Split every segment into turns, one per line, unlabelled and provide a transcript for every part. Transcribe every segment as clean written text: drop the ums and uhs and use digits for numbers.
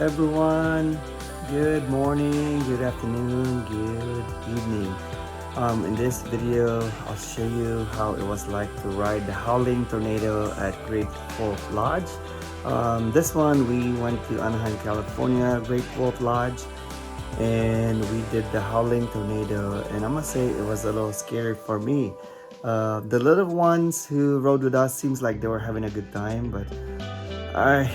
everyone. Good morning, good afternoon, good evening. In this video, I'll show you how it was like to ride the Howling Tornado at Great Wolf Lodge. This one, we went to Anaheim, California, Great Wolf Lodge, and we did the Howling Tornado. And I must say, it was a little scary for me. The little ones who rode with us seems like they were having a good time, but I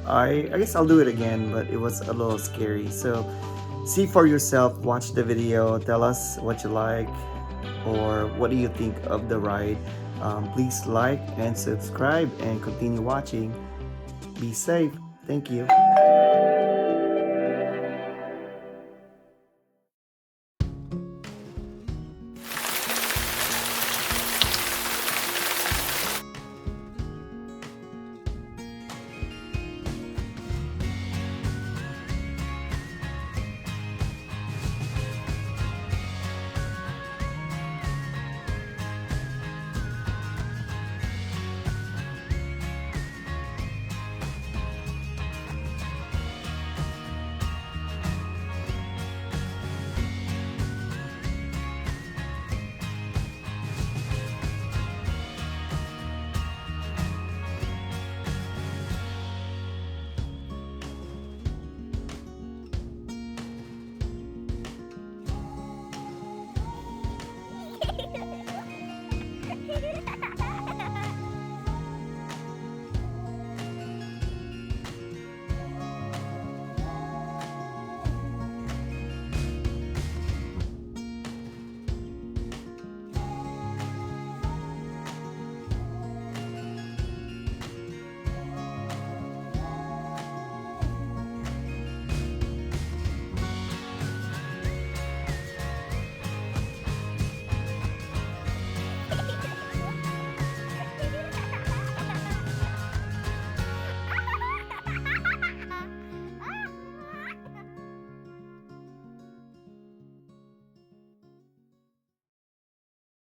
I guess I'll do it again, but it was a little scary. So see for yourself, watch the video, tell us what you like or what do you think of the ride. Please like and subscribe and continue watching. Be safe. Thank you.